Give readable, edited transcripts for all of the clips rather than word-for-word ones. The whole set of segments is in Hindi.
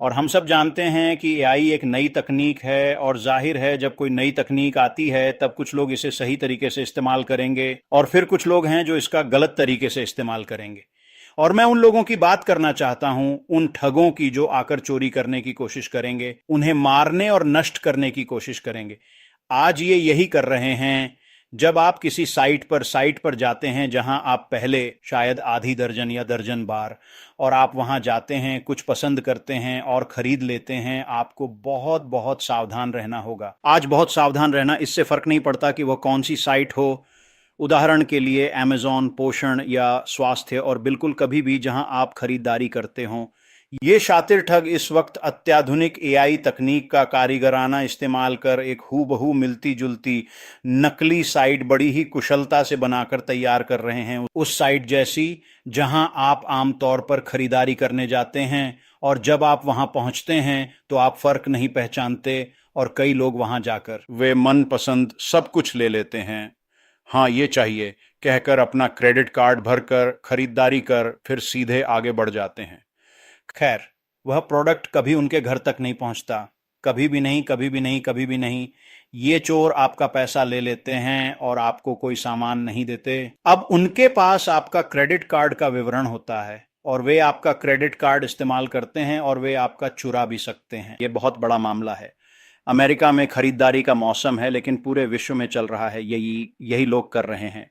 और हम सब जानते हैं कि एआई एक नई तकनीक है, और जाहिर है जब कोई नई तकनीक आती है तब कुछ लोग इसे सही तरीके से इस्तेमाल करेंगे और फिर कुछ लोग हैं जो इसका गलत तरीके से इस्तेमाल करेंगे। और मैं उन लोगों की बात करना चाहता हूं, उन ठगों की जो आकर चोरी करने की कोशिश करेंगे, उन्हें मारने और नष्ट करने की कोशिश करेंगे। आज ये यही कर रहे हैं। जब आप किसी साइट पर जाते हैं जहां आप पहले शायद आधी दर्जन या दर्जन बार, और आप वहां जाते हैं, कुछ पसंद करते हैं और खरीद लेते हैं, आपको बहुत बहुत सावधान रहना होगा। आज बहुत सावधान रहना, इससे फर्क नहीं पड़ता कि वह कौन सी साइट हो। उदाहरण के लिए अमेज़न पोषण या स्वास्थ्य, और बिल्कुल कभी भी जहां आप खरीदारी करते हों। ये शातिर ठग इस वक्त अत्याधुनिक एआई तकनीक का कारीगराना इस्तेमाल कर एक हूबहू मिलती जुलती नकली साइट बड़ी ही कुशलता से बनाकर तैयार कर रहे हैं, उस साइट जैसी जहां आप आमतौर पर खरीदारी करने जाते हैं, और जब आप वहां पहुंचते हैं तो आप फर्क नहीं पहचानते, और कई लोग वहां जाकर वे मनपसंद सब कुछ ले लेते हैं। हाँ, ये चाहिए कहकर अपना क्रेडिट कार्ड भरकर खरीदारी कर फिर सीधे आगे बढ़ जाते हैं। खैर, वह प्रोडक्ट कभी उनके घर तक नहीं पहुंचता। कभी भी नहीं, कभी भी नहीं, कभी भी नहीं। ये चोर आपका पैसा ले लेते हैं और आपको कोई सामान नहीं देते। अब उनके पास आपका क्रेडिट कार्ड का विवरण होता है, और वे आपका क्रेडिट कार्ड इस्तेमाल करते हैं, और वे आपका चुरा भी सकते हैं। ये बहुत बड़ा मामला है। अमेरिका में खरीदारी का मौसम है, लेकिन पूरे विश्व में चल रहा है। यही यही लोग कर रहे हैं।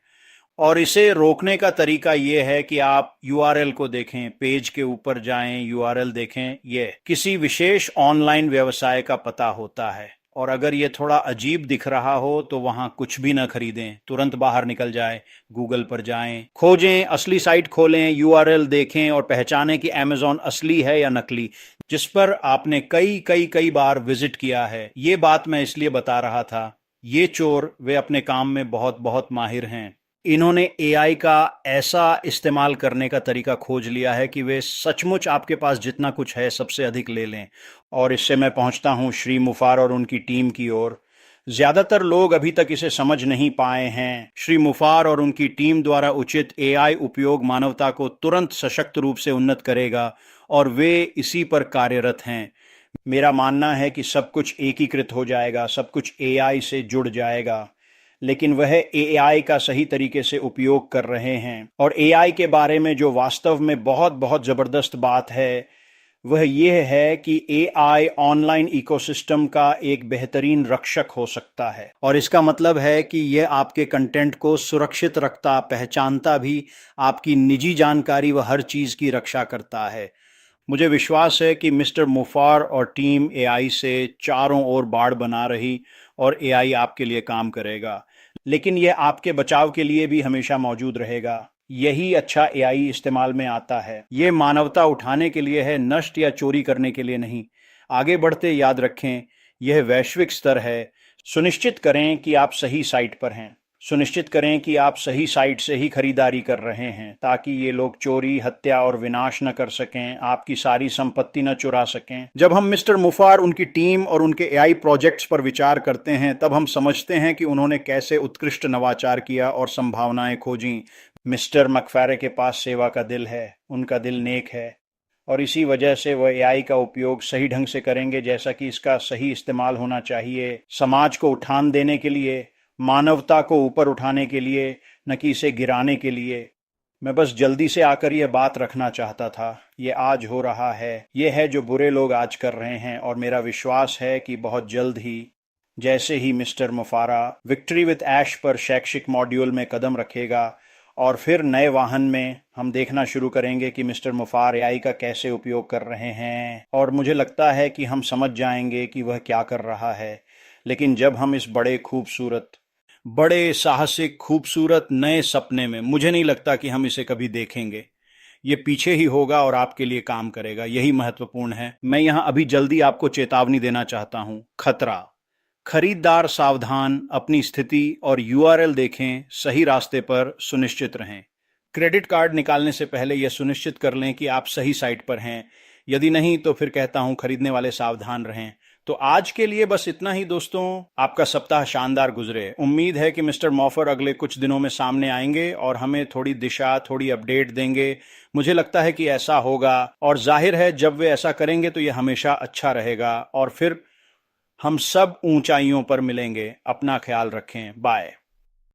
और इसे रोकने का तरीका ये है कि आप यूआरएल को देखें, पेज के ऊपर जाएं, यूआरएल देखें। ये किसी विशेष ऑनलाइन व्यवसाय का पता होता है, और अगर ये थोड़ा अजीब दिख रहा हो तो वहां कुछ भी न खरीदें, तुरंत बाहर निकल जाएं, गूगल पर जाएं, खोजें, असली साइट खोलें, यूआरएल देखें और पहचानें कि अमेज़न असली है या नकली, जिस पर आपने कई कई कई बार विजिट किया है। ये बात मैं इसलिए बता रहा था, ये चोर वे अपने काम में बहुत बहुत माहिर हैं। इन्होंने एआई का ऐसा इस्तेमाल करने का तरीका खोज लिया है कि वे सचमुच आपके पास जितना कुछ है सबसे अधिक ले लें। और इससे मैं पहुंचता हूं श्री मुफार और उनकी टीम की ओर। ज्यादातर लोग अभी तक इसे समझ नहीं पाए हैं। श्री मुफार और उनकी टीम द्वारा उचित एआई उपयोग मानवता को तुरंत सशक्त रूप से उन्नत करेगा, और वे इसी पर कार्यरत हैं। मेरा मानना है कि सब कुछ एकीकृत हो जाएगा, सब कुछ एआई से जुड़ जाएगा, लेकिन वह एआई का सही तरीके से उपयोग कर रहे हैं। और एआई के बारे में जो वास्तव में बहुत बहुत ज़बरदस्त बात है, वह यह है कि एआई ऑनलाइन इकोसिस्टम का एक बेहतरीन रक्षक हो सकता है। और इसका मतलब है कि यह आपके कंटेंट को सुरक्षित रखता, पहचानता भी, आपकी निजी जानकारी व हर चीज़ की रक्षा करता है। मुझे विश्वास है कि मिस्टर मुफार और टीम एआई से चारों ओर बाड़ बना रही, और एआई आपके लिए काम करेगा, लेकिन यह आपके बचाव के लिए भी हमेशा मौजूद रहेगा। यही अच्छा एआई इस्तेमाल में आता है। ये मानवता उठाने के लिए है, नष्ट या चोरी करने के लिए नहीं। आगे बढ़ते याद रखें, यह वैश्विक स्तर है। सुनिश्चित करें कि आप सही साइट पर हैं। सुनिश्चित करें कि आप सही साइट से ही खरीदारी कर रहे हैं, ताकि ये लोग चोरी, हत्या और विनाश न कर सकें, आपकी सारी संपत्ति न चुरा सकें। जब हम मिस्टर मुफार, उनकी टीम और उनके एआई प्रोजेक्ट्स पर विचार करते हैं, तब हम समझते हैं कि उन्होंने कैसे उत्कृष्ट नवाचार किया और संभावनाएं खोजी। मिस्टर मकफेरे के पास सेवा का दिल है, उनका दिल नेक है, और इसी वजह से वह एआई का उपयोग सही ढंग से करेंगे, जैसा कि इसका सही इस्तेमाल होना चाहिए, समाज को उठान देने के लिए, मानवता को ऊपर उठाने के लिए, न कि इसे गिराने के लिए। मैं बस जल्दी से आकर यह बात रखना चाहता था। ये आज हो रहा है, ये है जो बुरे लोग आज कर रहे हैं, और मेरा विश्वास है कि बहुत जल्द ही, जैसे ही मिस्टर मुफारा विक्ट्री विद ऐश पर शैक्षिक मॉड्यूल में कदम रखेगा, और फिर नए वाहन में हम देखना शुरू करेंगे कि मिस्टर मुफार एआई का कैसे उपयोग कर रहे हैं, और मुझे लगता है कि हम समझ जाएंगे कि वह क्या कर रहा है। लेकिन जब हम इस बड़े साहसिक, खूबसूरत नए सपने में, मुझे नहीं लगता कि हम इसे कभी देखेंगे। ये पीछे ही होगा और आपके लिए काम करेगा। यही महत्वपूर्ण है। मैं यहाँ अभी जल्दी आपको चेतावनी देना चाहता हूँ। खतरा। खरीदार सावधान, अपनी स्थिति और यूआरएल देखें, सही रास्ते पर सुनिश्चित रहें। क्रेडिट कार्ड निकालने से पहले यह सुनिश्चित कर लें कि आप सही साइट पर हैं। यदि नहीं तो फिर कहता हूं, खरीदने वाले सावधान रहें। तो आज के लिए बस इतना ही दोस्तों। आपका सप्ताह शानदार गुजरे। उम्मीद है कि मिस्टर मॉफर अगले कुछ दिनों में सामने आएंगे और हमें थोड़ी दिशा, थोड़ी अपडेट देंगे। मुझे लगता है कि ऐसा होगा, और जाहिर है जब वे ऐसा करेंगे तो ये हमेशा अच्छा रहेगा, और फिर हम सब ऊंचाइयों पर मिलेंगे। अपना ख्याल रखें। बाय।